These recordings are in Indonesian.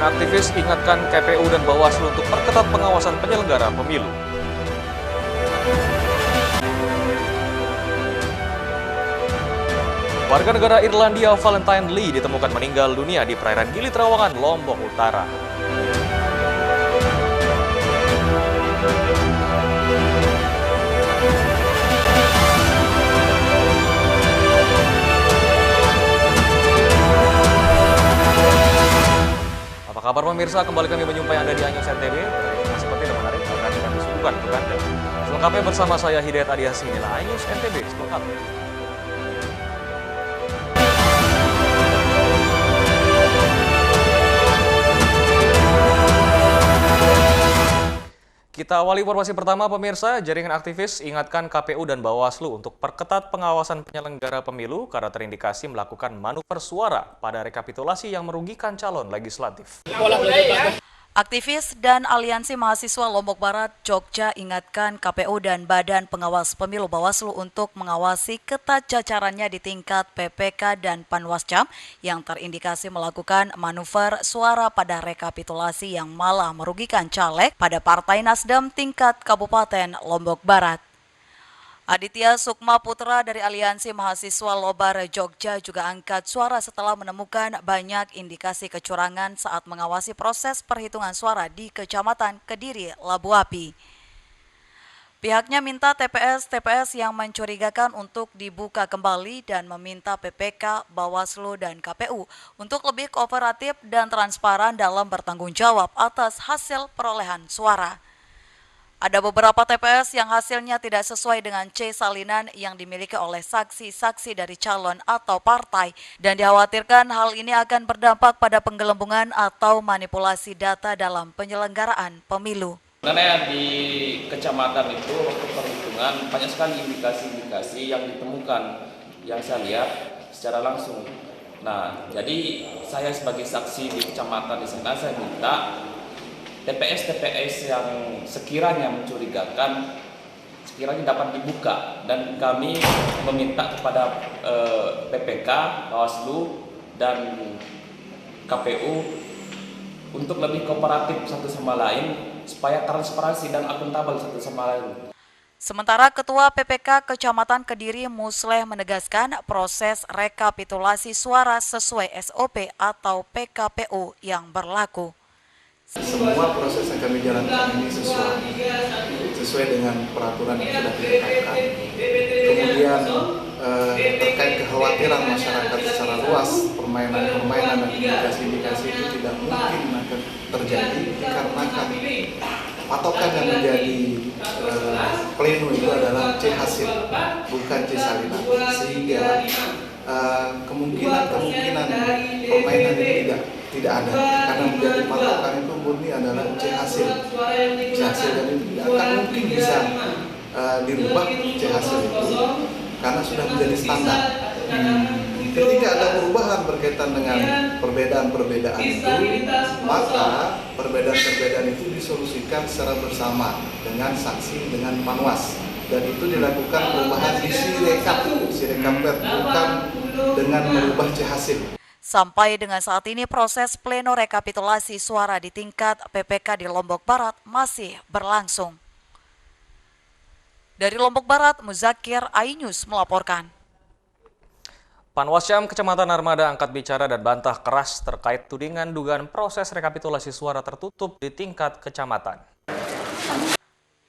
Jaringan aktivis ingatkan KPU dan Bawaslu untuk perketat pengawasan penyelenggara pemilu. Warga negara Irlandia Valentine Lee ditemukan meninggal dunia di perairan Gili Trawangan, Lombok Utara. Apa kabar pemirsa? Kembali kami menjumpai Anda di Anyus NTB. Informasi penting dan menarik akan kami suguhkan untuk Anda. Selengkapnya bersama saya Hidayat Adiasi, inilah Anyus NTB selengkapnya. Kita awali informasi pertama pemirsa, jaringan aktivis ingatkan KPU dan Bawaslu untuk perketat pengawasan penyelenggara pemilu karena terindikasi melakukan manuver suara pada rekapitulasi yang merugikan calon legislatif. Aktivis dan Aliansi Mahasiswa Lombok Barat, Jogja ingatkan KPU dan Badan Pengawas Pemilu Bawaslu untuk mengawasi ketat jajarannya di tingkat PPK dan Panwascam yang terindikasi melakukan manuver suara pada rekapitulasi yang malah merugikan caleg pada Partai Nasdem tingkat Kabupaten Lombok Barat. Aditya Sukma Putra dari Aliansi Mahasiswa Lobar Jogja juga angkat suara setelah menemukan banyak indikasi kecurangan saat mengawasi proses perhitungan suara di Kecamatan Kediri, Labu Api. Pihaknya minta TPS yang mencurigakan untuk dibuka kembali dan meminta PPK, Bawaslu, dan KPU untuk lebih kooperatif dan transparan dalam bertanggung jawab atas hasil perolehan suara. Ada beberapa TPS yang hasilnya tidak sesuai dengan C salinan yang dimiliki oleh saksi-saksi dari calon atau partai dan dikhawatirkan hal ini akan berdampak pada penggelembungan atau manipulasi data dalam penyelenggaraan pemilu. Sebenarnya di kecamatan itu waktu perhitungan banyak sekali indikasi-indikasi yang ditemukan yang saya lihat secara langsung. Nah, jadi saya sebagai saksi di kecamatan di sana saya minta TPS yang sekiranya mencurigakan, sekiranya dapat dibuka, dan kami meminta kepada PPK, Bawaslu, dan KPU untuk lebih kooperatif satu sama lain supaya transparansi dan akuntabel satu sama lain. Sementara Ketua PPK Kecamatan Kediri Musleh menegaskan proses rekapitulasi suara sesuai SOP atau PKPU yang berlaku. Semua proses yang kami jalankan ini sesuai dengan peraturan yang sudah ditetapkan. Kemudian terkait kekhawatiran masyarakat secara luas, permainan dan indikasi-indikasi itu tidak mungkin akan terjadi dikarenakan patokan yang menjadi pleno itu adalah C hasil, bukan C salinan, sehingga kemungkinan permainan ini tidak ada, karena menjadi patokan itu murni adalah C hasil dan itu tidak akan mungkin bisa dirubah C hasil itu karena sudah menjadi standar. Ketika ada perubahan berkaitan dengan perbedaan-perbedaan itu, maka perbedaan-perbedaan itu disolusikan secara bersama dengan saksi, dengan Panwas, dan itu dilakukan perubahan di Sirekap, bukan dengan merubah C hasil. Sampai dengan saat ini proses pleno rekapitulasi suara di tingkat PPK di Lombok Barat masih berlangsung. Dari Lombok Barat, Muzakir Ainus melaporkan. Panwascam Kecamatan Narmada angkat bicara dan bantah keras terkait tudingan dugaan proses rekapitulasi suara tertutup di tingkat kecamatan.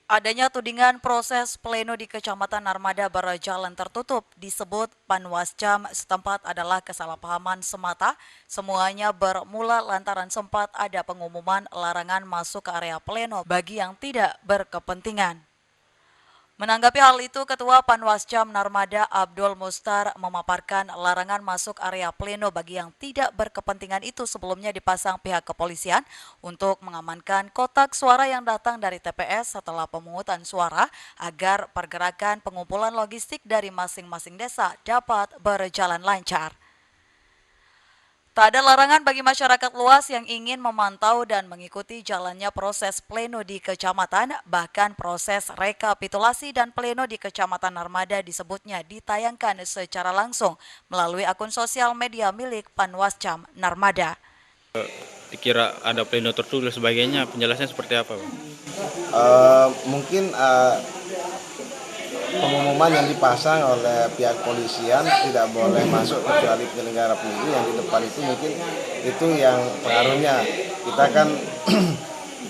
Adanya tudingan proses pleno di Kecamatan Narmada berjalan tertutup disebut Panwascam setempat adalah kesalahpahaman semata. Semuanya bermula lantaran sempat ada pengumuman larangan masuk ke area pleno bagi yang tidak berkepentingan. Menanggapi hal itu, Ketua Panwascam Narmada Abdul Mustar memaparkan larangan masuk area pleno bagi yang tidak berkepentingan itu sebelumnya dipasang pihak kepolisian untuk mengamankan kotak suara yang datang dari TPS setelah pemungutan suara agar pergerakan pengumpulan logistik dari masing-masing desa dapat berjalan lancar. Tak ada larangan bagi masyarakat luas yang ingin memantau dan mengikuti jalannya proses pleno di kecamatan, bahkan proses rekapitulasi dan pleno di Kecamatan Narmada disebutnya ditayangkan secara langsung melalui akun sosial media milik Panwascam Narmada. Dikira ada pleno tertulis sebagainya, penjelasannya seperti apa, Pak? Mungkin pengumuman yang dipasang oleh pihak polisian tidak boleh masuk kecuali penyelenggara pemilu, yang di depan itu mungkin itu yang pengaruhnya kita kan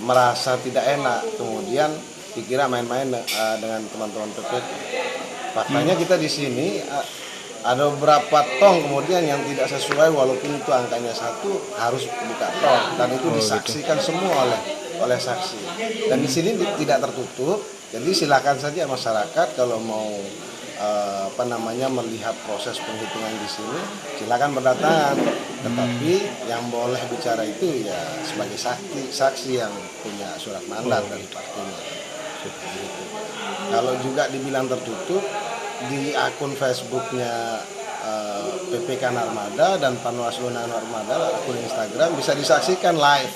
merasa tidak enak, kemudian dikira main-main dengan teman-teman PPK. Faktanya kita di sini ada beberapa tong kemudian yang tidak sesuai, walaupun itu angkanya 1 harus buka tong, dan itu disaksikan semua oleh saksi. Dan di sini tidak tertutup, jadi silakan saja masyarakat kalau mau melihat proses penghitungan di sini, silakan berdatangan. Tetapi yang boleh bicara itu ya sebagai saksi yang punya surat mandat dari partainya. Kalau juga dibilang tertutup, di akun Facebooknya PPK Narmada dan Panwaslu Narmada, akun Instagram bisa disaksikan live.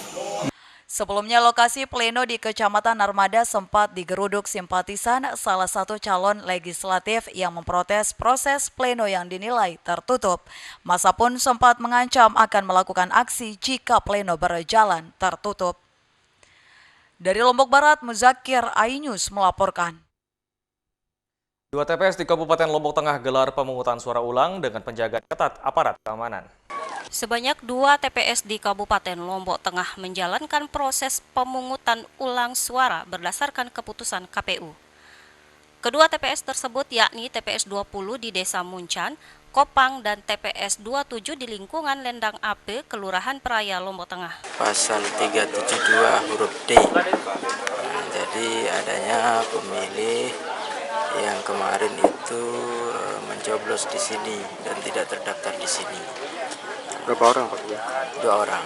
Sebelumnya lokasi pleno di Kecamatan Narmada sempat digeruduk simpatisan salah satu calon legislatif yang memprotes proses pleno yang dinilai tertutup. Masa pun sempat mengancam akan melakukan aksi jika pleno berjalan tertutup. Dari Lombok Barat, Muzakir Ainews melaporkan. 2 TPS di Kabupaten Lombok Tengah gelar pemungutan suara ulang dengan penjagaan ketat aparat keamanan. Sebanyak 2 TPS di Kabupaten Lombok Tengah menjalankan proses pemungutan ulang suara berdasarkan keputusan KPU. Kedua TPS tersebut yakni TPS 20 di Desa Muncan, Kopang, dan TPS 27 di lingkungan Lendang Ape, Kelurahan Peraya, Lombok Tengah. Pasal 372 huruf D. Jadi adanya pemilih yang kemarin itu mencoblos di sini dan tidak terdaftar di sini. Berapa orang, Pak? 2 orang.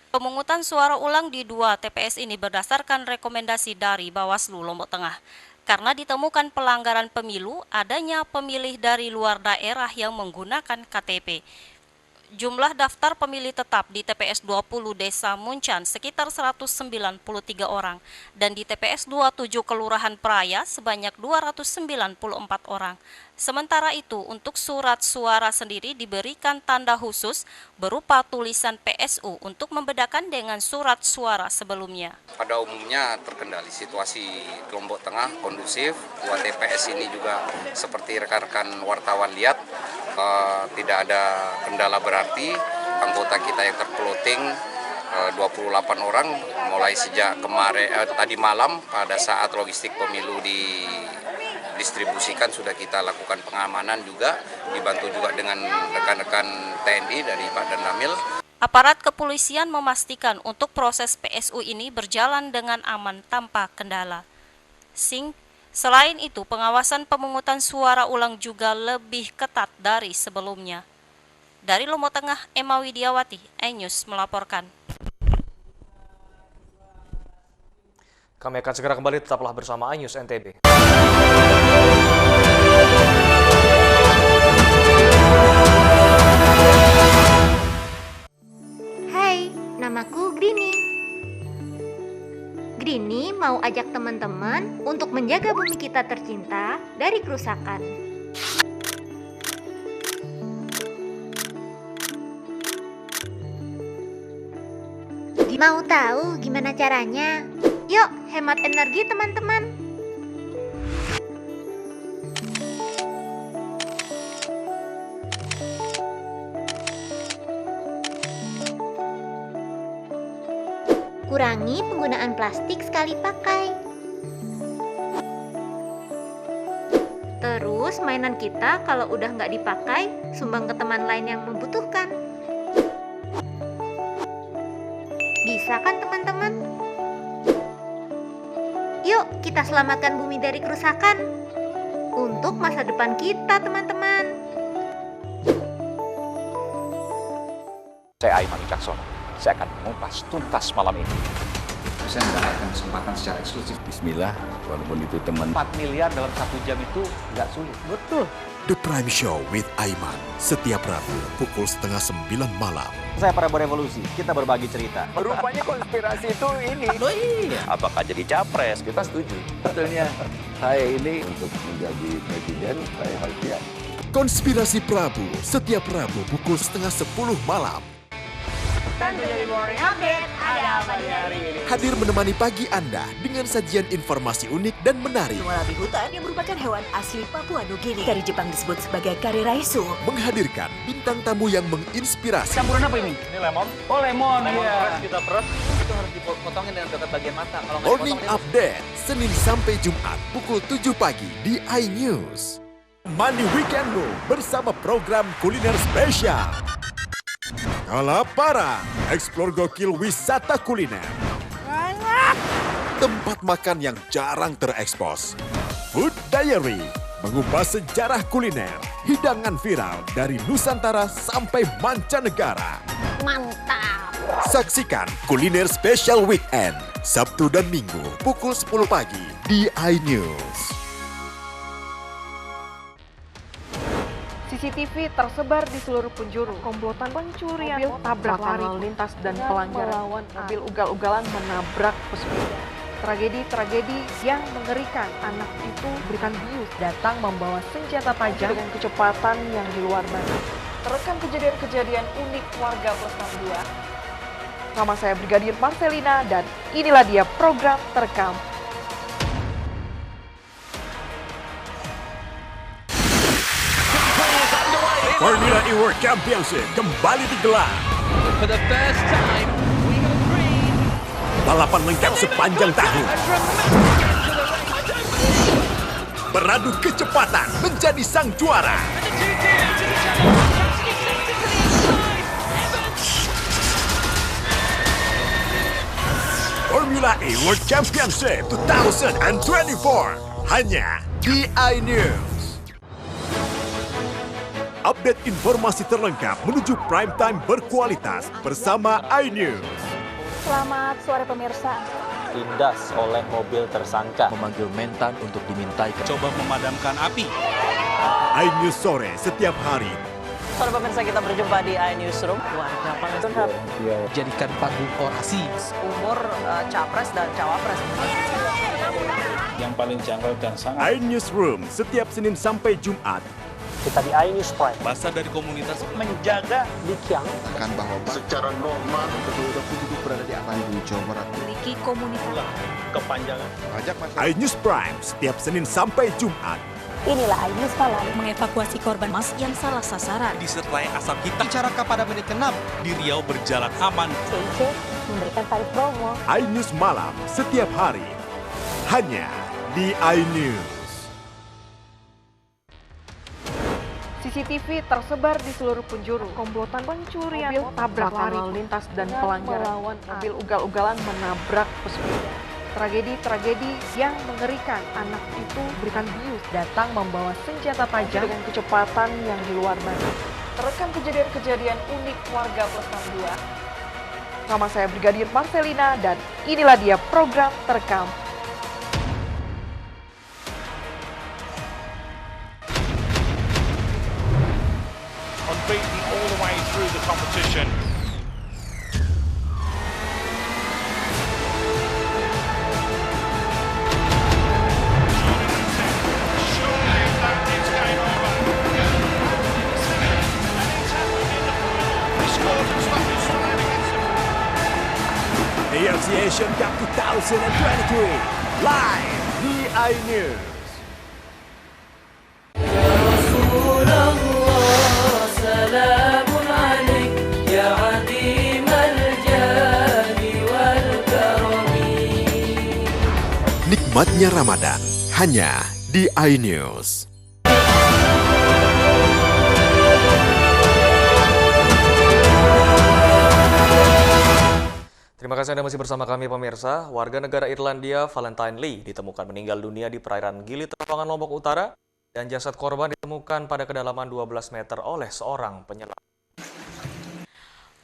Pemungutan suara ulang di 2 TPS ini berdasarkan rekomendasi dari Bawaslu Lombok Tengah. Karena ditemukan pelanggaran pemilu, adanya pemilih dari luar daerah yang menggunakan KTP. Jumlah daftar pemilih tetap di TPS 20 Desa Muncan sekitar 193 orang dan di TPS 27 Kelurahan Peraya sebanyak 294 orang. Sementara itu, untuk surat suara sendiri diberikan tanda khusus berupa tulisan PSU untuk membedakan dengan surat suara sebelumnya. Pada umumnya terkendali, situasi Lombok Tengah kondusif. 2 TPS ini juga seperti rekan-rekan wartawan lihat, tidak ada kendala berarti. Anggota kita yang terploting 28 orang mulai sejak tadi malam pada saat logistik pemilu didistribusikan sudah kita lakukan pengamanan juga, dibantu juga dengan rekan-rekan TNI dari Pak Danramil. Aparat kepolisian memastikan untuk proses PSU ini berjalan dengan aman tanpa kendala. Selain itu, pengawasan pemungutan suara ulang juga lebih ketat dari sebelumnya. Dari Lombok Tengah, Emma Widiawati, iNews melaporkan. Kami akan segera kembali, tetaplah bersama iNews NTB. Hai, namaku Grini. Grini mau ajak teman-teman untuk menjaga bumi kita tercinta dari kerusakan. Mau tahu gimana caranya? Yuk, hemat energi teman-teman. Kurangi penggunaan plastik sekali pakai. Terus mainan kita kalau udah nggak dipakai, sumbang ke teman lain yang membutuhkan. Bisa kan teman-teman? Yuk kita selamatkan bumi dari kerusakan untuk masa depan kita teman-teman. Saya Aiman Wicaksono. Saya akan mengupas tuntas malam ini. Saya mendapatkan kesempatan secara eksklusif. Bismillah, walaupun itu teman. 4 miliar dalam 1 jam itu nggak sulit. Betul. The Prime Show with Aiman, setiap Rabu pukul 8:30 malam. Saya Prabowo Revolusi, kita berbagi cerita. Rupanya konspirasi itu ini. Oh iya. Apakah jadi capres? Kita setuju. Sebetulnya saya ini untuk menjadi presiden, saya harus siap. Konspirasi Prabu, setiap Rabu pukul 9:30 malam. tentunya di Morning Update ada apa di hari ini. Hadir menemani pagi Anda dengan sajian informasi unik dan menarik. Warabi hutan yang merupakan hewan asli Papua Nugini. Dari Jepang disebut sebagai kare raisu. Menghadirkan bintang tamu yang menginspirasi. Campuran apa ini? Ini lemon. Oh lemon, Lemon iya. fresh kita peres. Itu harus dipotongin dengan dekat bagian mata. Kalau nggak Morning dipotong, Update, Senin sampai Jumat pukul 7 pagi di iNews. Mandi weekendmu bersama program kuliner spesial. Kalaparan, eksplor gokil wisata kuliner. Tempat makan yang jarang terekspos. Food Diary, mengupas sejarah kuliner, hidangan viral dari Nusantara sampai mancanegara. Mantap. Saksikan Kuliner Spesial Weekend, Sabtu dan Minggu pukul 10 pagi di iNews. CCTV tersebar di seluruh penjuru. Komplotan pencurian mobil tabrak lari lalu lintas dan pelanggaran melawan mobil ugal-ugalan menabrak pesepeda. Tragedi-tragedi yang mengerikan. Anak itu berikan bius datang membawa senjata tajam dengan kecepatan yang di luar batas. Terekam kejadian-kejadian unik warga plus 62. Nama saya Brigadir Marcelina dan inilah dia program terekam. Formula E World Championship kembali digelar. For the first time, we go green. Balapan lengkap sepanjang tahun. Beradu kecepatan menjadi sang juara. Formula E World Championship 2024 hanya di iNews. Update informasi terlengkap menuju prime time berkualitas bersama iNews. Selamat sore pemirsa. Tindas oleh mobil tersangka. Memanggil mentan untuk dimintai. Coba memadamkan api. iNews sore setiap hari. Sore pemirsa, kita berjumpa di iNewsroom. Warga Palestina Jadikan panggung orasi. umur capres dan cawapres. Yang paling janggal dan sangat. iNewsroom setiap Senin sampai Jumat. Kita di iNews Prime. Masa dari komunitas menjaga Dikyang. Akan bahwa secara normal kedua penduduk berada di Bandung, Jawa Barat. Memiliki komunitas. Kepanjangan. Ajak masyarakat. iNews Prime setiap Senin sampai Jumat. Inilah iNews Malam mengevakuasi korban mas yang salah sasaran. Disertai asap hitam. Bicara pada menit ke-6 di Riau berjalan aman. CIC memberikan tarif promo. iNews Malam setiap hari. Hanya di iNews. CCTV tersebar di seluruh penjuru. Komplotan pencurian mobil tabrak lari lalu lintas dan pelanggaran melawan mobil ugal-ugalan menabrak pesepeda. Tragedi-tragedi yang mengerikan. Anak itu berikan bius datang membawa senjata tajam dengan kecepatan yang di luar batas. Terekam kejadian-kejadian unik warga plus 62. Nama saya Brigadir Marcelina dan inilah dia program terekam. Unbeaten all the way through the competition. AFC Asian Cup 2023 live di iNews. Nikmatnya Ramadan hanya di iNews. Terima kasih Anda masih bersama kami pemirsa. Warga negara Irlandia Valentine Lee ditemukan meninggal dunia di perairan Gili Trawangan Lombok Utara dan jasad korban ditemukan pada kedalaman 12 meter oleh seorang penyelam.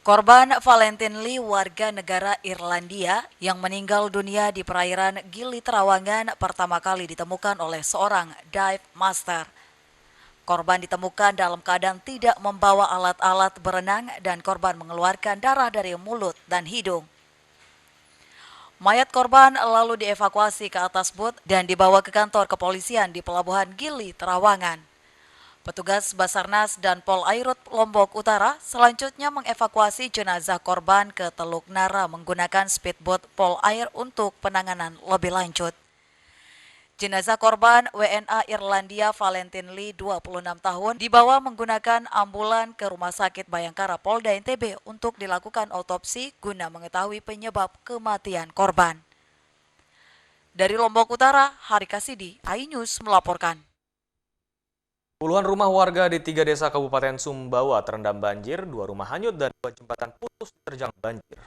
Korban Valentine Lee warga negara Irlandia yang meninggal dunia di perairan Gili Trawangan pertama kali ditemukan oleh seorang dive master. Korban ditemukan dalam keadaan tidak membawa alat-alat berenang dan korban mengeluarkan darah dari mulut dan hidung. Mayat korban lalu dievakuasi ke atas bot dan dibawa ke kantor kepolisian di Pelabuhan Gili Trawangan. Petugas Basarnas dan Polairut Lombok Utara selanjutnya mengevakuasi jenazah korban ke Teluk Nara menggunakan speedboat Polair untuk penanganan lebih lanjut. Jenazah korban WNA Irlandia Valentin Lee 26 tahun dibawa menggunakan ambulan ke Rumah Sakit Bayangkara Polda NTB untuk dilakukan autopsi guna mengetahui penyebab kematian korban. Dari Lombok Utara, Hari Kasidi, iNews melaporkan. Puluhan rumah warga di 3 desa Kabupaten Sumbawa terendam banjir, 2 rumah hanyut dan 2 jembatan putus terjang banjir.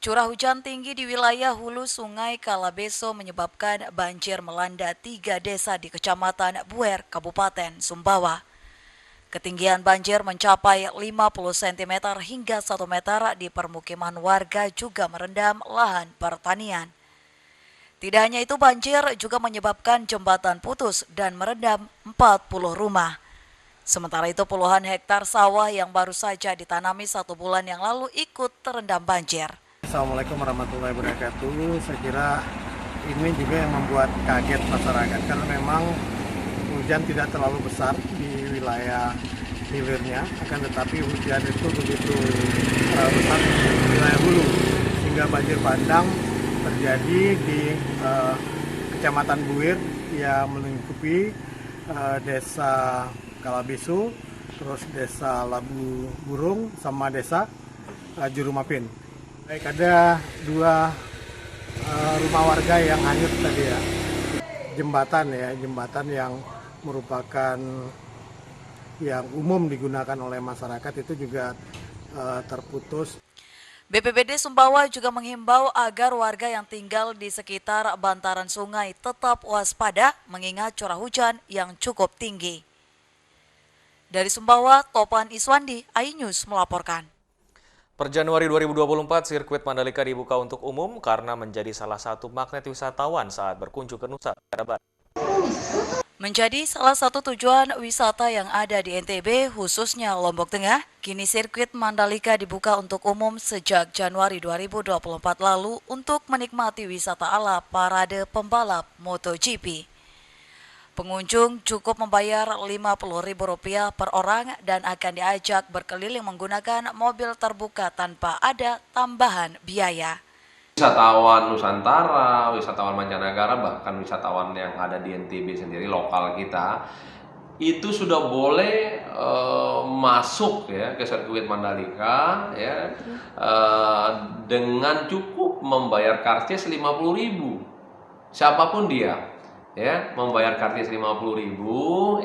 Curah hujan tinggi di wilayah hulu Sungai Kalabeso menyebabkan banjir melanda 3 desa di Kecamatan Buer, Kabupaten Sumbawa. Ketinggian banjir mencapai 50 cm hingga 1 meter di permukiman warga juga merendam lahan pertanian. Tidak hanya itu, banjir juga menyebabkan jembatan putus dan merendam 40 rumah. Sementara itu, puluhan hektar sawah yang baru saja ditanami 1 bulan yang lalu ikut terendam banjir. Assalamualaikum warahmatullahi wabarakatuh. Saya kira ini juga yang membuat kaget masyarakat karena memang hujan tidak terlalu besar di wilayah hilirnya, akan tetapi hujan itu begitu besar di wilayah hulu sehingga banjir bandang terjadi di Kecamatan Buir yang melingkupi Desa Kalabeso, terus Desa Labu Burung sama Desa Jurumapin. Baik, ada 2 rumah warga yang hanyut tadi ya. Jembatan yang merupakan yang umum digunakan oleh masyarakat itu juga terputus. BPBD Sumbawa juga menghimbau agar warga yang tinggal di sekitar bantaran sungai tetap waspada mengingat curah hujan yang cukup tinggi. Dari Sumbawa, Topan Iswandi, iNews melaporkan. Per Januari 2024, sirkuit Mandalika dibuka untuk umum karena menjadi salah satu magnet wisatawan saat berkunjung ke Nusa Tenggara Barat. Menjadi salah satu tujuan wisata yang ada di NTB, khususnya Lombok Tengah, kini sirkuit Mandalika dibuka untuk umum sejak Januari 2024 lalu untuk menikmati wisata ala parade pembalap MotoGP. Pengunjung cukup membayar Rp50.000 per orang dan akan diajak berkeliling menggunakan mobil terbuka tanpa ada tambahan biaya. Wisatawan Nusantara, wisatawan mancanegara, bahkan wisatawan yang ada di NTB sendiri, lokal kita, itu sudah boleh masuk ya ke sirkuit Mandalika ya dengan cukup membayar karcis 50.000. Siapapun dia ya, membayar karcis 50.000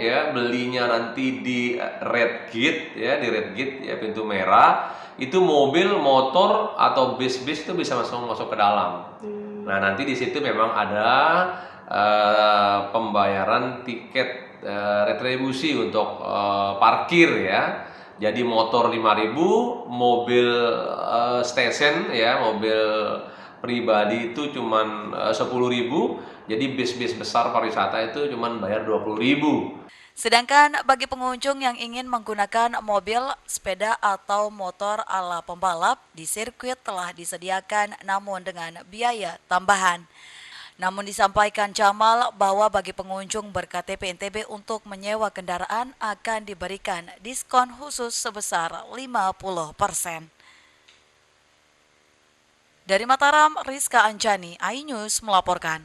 ya, belinya nanti di red gate ya, di red gate ya, pintu merah. Itu mobil, motor atau bis-bis itu bisa masuk ke dalam. Nah, nanti di situ memang ada pembayaran tiket retribusi untuk parkir ya. Jadi motor 5.000, mobil station ya, mobil pribadi itu cuman 10.000. Jadi bis-bis besar pariwisata itu cuman bayar 20.000. Sedangkan bagi pengunjung yang ingin menggunakan mobil, sepeda atau motor ala pembalap, di sirkuit telah disediakan namun dengan biaya tambahan. Namun disampaikan Jamal bahwa bagi pengunjung berKTP NTB untuk menyewa kendaraan akan diberikan diskon khusus sebesar 50%. Dari Mataram, Rizka Anjani, iNews melaporkan.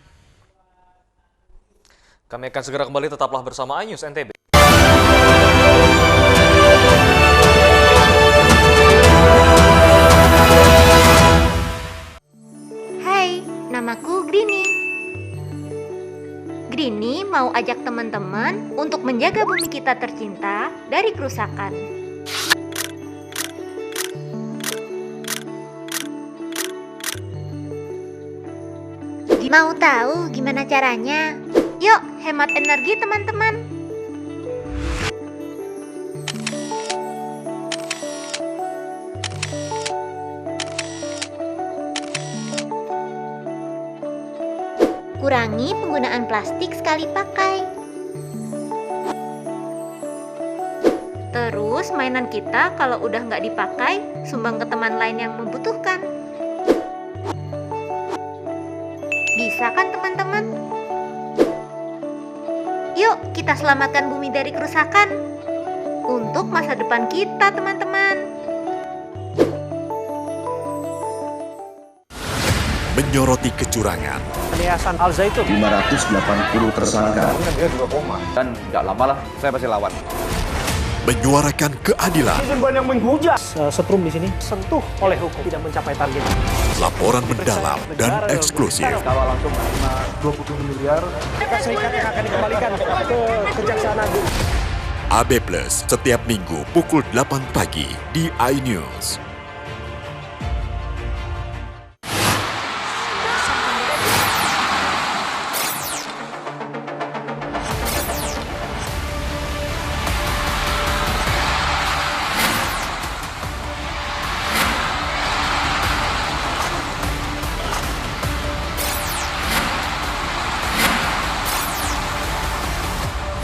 Kami akan segera kembali, tetaplah bersama iNews NTB. Hai, namaku Grini. Grini mau ajak teman-teman untuk menjaga bumi kita tercinta dari kerusakan. Mau tahu gimana caranya? Yuk, hemat energi teman-teman. Kurangi penggunaan plastik sekali pakai. Terus mainan kita kalau udah nggak dipakai, sumbang ke teman lain yang membutuhkan. Bisa kan teman-teman? Yuk kita selamatkan bumi dari kerusakan untuk masa depan kita, teman-teman. Menyoroti kecurangan, Yayasan Al Zaitun 580 tersangka. dia juga koma dan nggak lama lah saya pasti lawan. menyuarakan keadilan, Banyak menghujat. Setrum di sini sentuh oleh hukum tidak mencapai target. laporan mendalam dan eksklusif. Kalau langsung 20 miliar, Amerika Serikat yang akan dikembalikan ke Kejaksaan Agung. AB Plus setiap minggu pukul 8 pagi di iNews.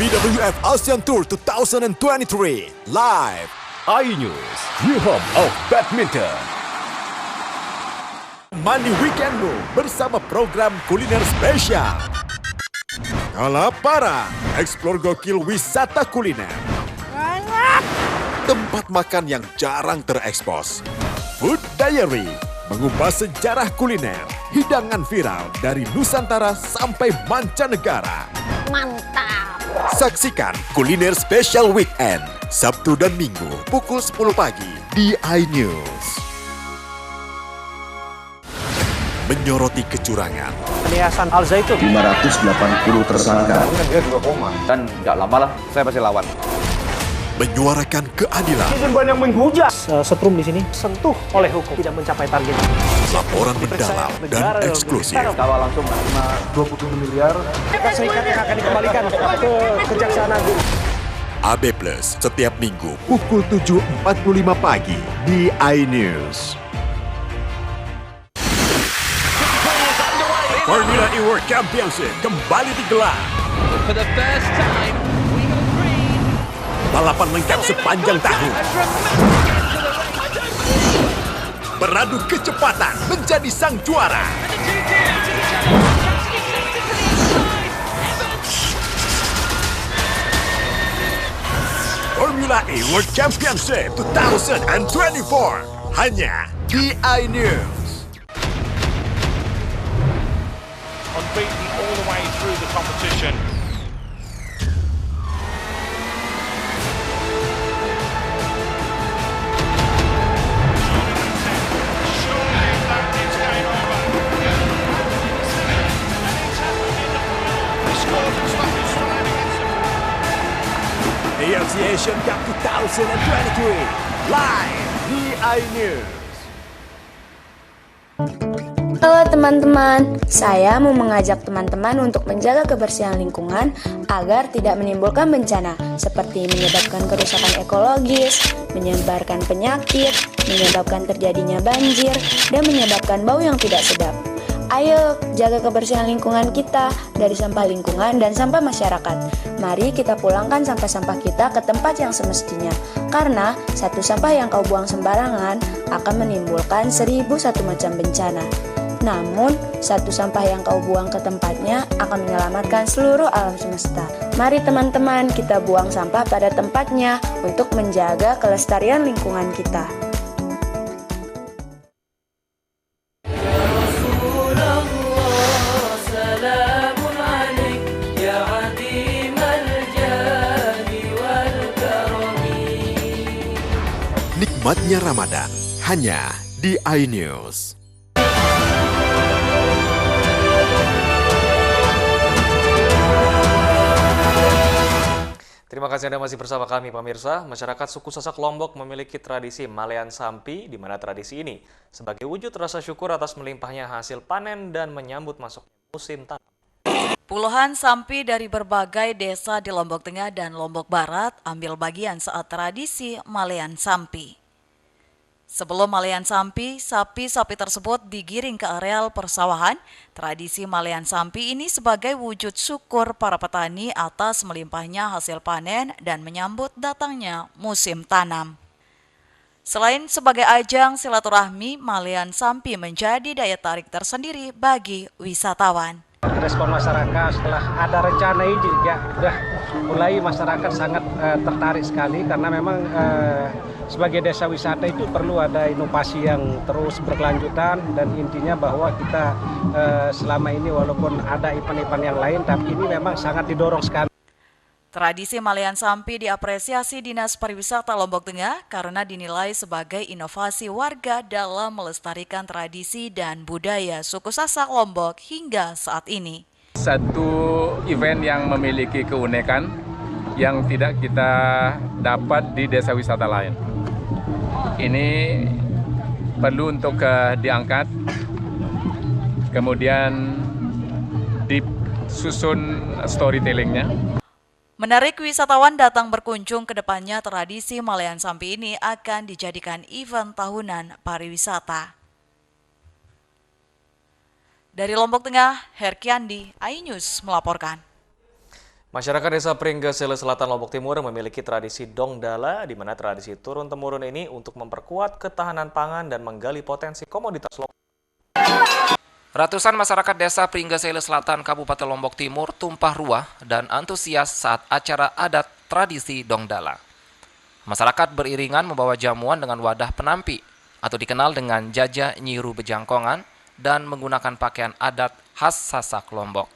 BWF ASEAN Tour 2023 live iNews, new home of badminton. Mandi weekendmu bersama program kuliner spesial. Kalaparan, eksplor gokil wisata kuliner. Tempat makan yang jarang terekspos. Food Diary, mengupas sejarah kuliner, hidangan viral dari Nusantara sampai mancanegara. Mantap. Saksikan Kuliner Special Weekend, Sabtu dan Minggu pukul 10 pagi di iNews. Menyoroti kecurangan, Yayasan Al Zaitun 580 tersangka. dia juga koma dan nggak lama lah saya pasti lawan. menyuarakan keadilan, Banyak menghujat. Setrum di sini sentuh oleh hukum tidak mencapai target. laporan mendalam dan eksklusif. Kalau langsung 20 miliar, Amerika Serikat yang akan dikembalikan ke Kejaksaan Agung. AB Plus setiap minggu pukul 7.45 pagi di iNews. Formula E World Championship kembali digelar. For the first time, we got green. Balapan lengkap sepanjang tahun. Beradu kecepatan menjadi sang juara. Formula E World Championship 2024 hanya di iNews. Unbeaten all the way through the competition. AFC Asian Cup 2023 live di iNews. Halo teman-teman, saya mau mengajak teman-teman untuk menjaga kebersihan lingkungan agar tidak menimbulkan bencana seperti menyebabkan kerusakan ekologis, menyebarkan penyakit, menyebabkan terjadinya banjir, dan menyebabkan bau yang tidak sedap. Ayo jaga kebersihan lingkungan kita dari sampah lingkungan dan sampah masyarakat. Mari kita pulangkan sampah-sampah kita ke tempat yang semestinya. Karena satu sampah yang kau buang sembarangan akan menimbulkan 1001 macam bencana. Namun, satu sampah yang kau buang ke tempatnya akan menyelamatkan seluruh alam semesta. Mari teman-teman kita buang sampah pada tempatnya untuk menjaga kelestarian lingkungan kita. Nikmatnya Ramadan hanya di iNews. Terima kasih Anda masih bersama kami pemirsa. Masyarakat suku Sasak Lombok memiliki tradisi Malean Sampi, di mana tradisi ini sebagai wujud rasa syukur atas melimpahnya hasil panen dan menyambut masuknya musim tanam. Puluhan sampi dari berbagai desa di Lombok Tengah dan Lombok Barat ambil bagian saat tradisi Malean Sampi. Sebelum Malean Sampi, sapi-sapi tersebut digiring ke areal persawahan. Tradisi Malean Sampi ini sebagai wujud syukur para petani atas melimpahnya hasil panen dan menyambut datangnya musim tanam. Selain sebagai ajang silaturahmi, Malean Sampi menjadi daya tarik tersendiri bagi wisatawan. Respon masyarakat setelah ada rencana ini ya sudah mulai masyarakat sangat tertarik sekali karena memang sebagai desa wisata itu perlu ada inovasi yang terus berkelanjutan dan intinya bahwa kita selama ini walaupun ada event-event yang lain tapi ini memang sangat didorong sekali. Tradisi Malian Sampi diapresiasi Dinas Pariwisata Lombok Tengah karena dinilai sebagai inovasi warga dalam melestarikan tradisi dan budaya suku Sasak Lombok hingga saat ini. Satu event yang memiliki keunikan yang tidak kita dapat di desa wisata lain. Ini perlu untuk diangkat, kemudian disusun storytellingnya. Menarik wisatawan datang berkunjung ke depannya, tradisi Malian Sampi ini akan dijadikan event tahunan pariwisata. Dari Lombok Tengah, Herkiandi, iNews melaporkan. Masyarakat Desa Pringgesele Selatan Lombok Timur memiliki tradisi Dongdala, di mana tradisi turun-temurun ini untuk memperkuat ketahanan pangan dan menggali potensi komoditas lokal. Ratusan masyarakat Desa Pringgesele Selatan Kabupaten Lombok Timur tumpah ruah dan antusias saat acara adat tradisi Dongdala. Masyarakat beriringan membawa jamuan dengan wadah penampi atau dikenal dengan jaja nyiru bejangkongan dan menggunakan pakaian adat khas Sasak Lombok.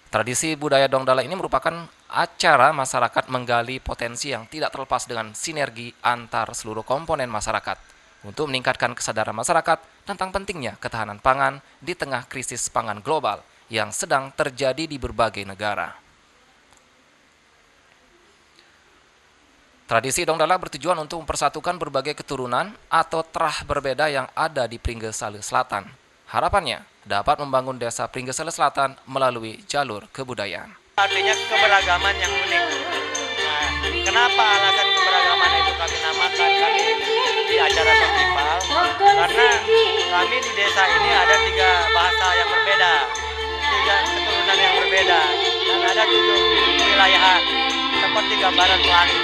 Tradisi budaya Dongdala ini merupakan acara masyarakat menggali potensi yang tidak terlepas dengan sinergi antar seluruh komponen masyarakat untuk meningkatkan kesadaran masyarakat tentang pentingnya ketahanan pangan di tengah krisis pangan global yang sedang terjadi di berbagai negara. Tradisi Dongdala bertujuan untuk mempersatukan berbagai keturunan atau terah berbeda yang ada di Pringgesele Selatan. Harapannya dapat membangun Desa Pringgesele Selatan melalui jalur kebudayaan. Artinya keberagaman yang unik. Nah, kenapa alasan keberagaman itu kami namakan kami di acara festival? Karena kami di desa ini ada 3 bahasa yang berbeda, 3 keturunan yang berbeda, dan ada 7 wilayahan seperti gambaran pelangi.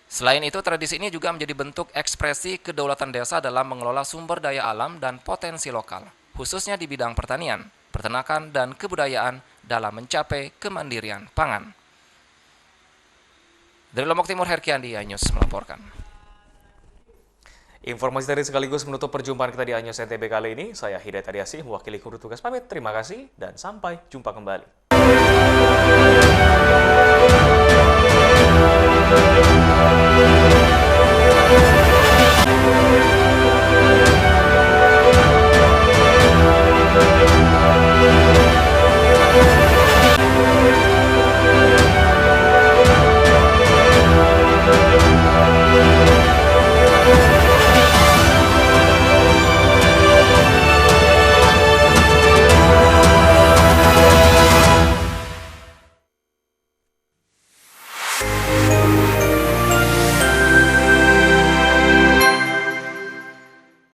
Selain itu, tradisi ini juga menjadi bentuk ekspresi kedaulatan desa dalam mengelola sumber daya alam dan potensi lokal, khususnya di bidang pertanian, peternakan, dan kebudayaan dalam mencapai kemandirian pangan. Dari Lombok Timur, Herkiandi, iNews melaporkan. Informasi tadi sekaligus menutup perjumpaan kita di iNews NTB kali ini. Saya Hidayat Ariasi, mewakili kru tugas pamit. Terima kasih dan sampai jumpa kembali.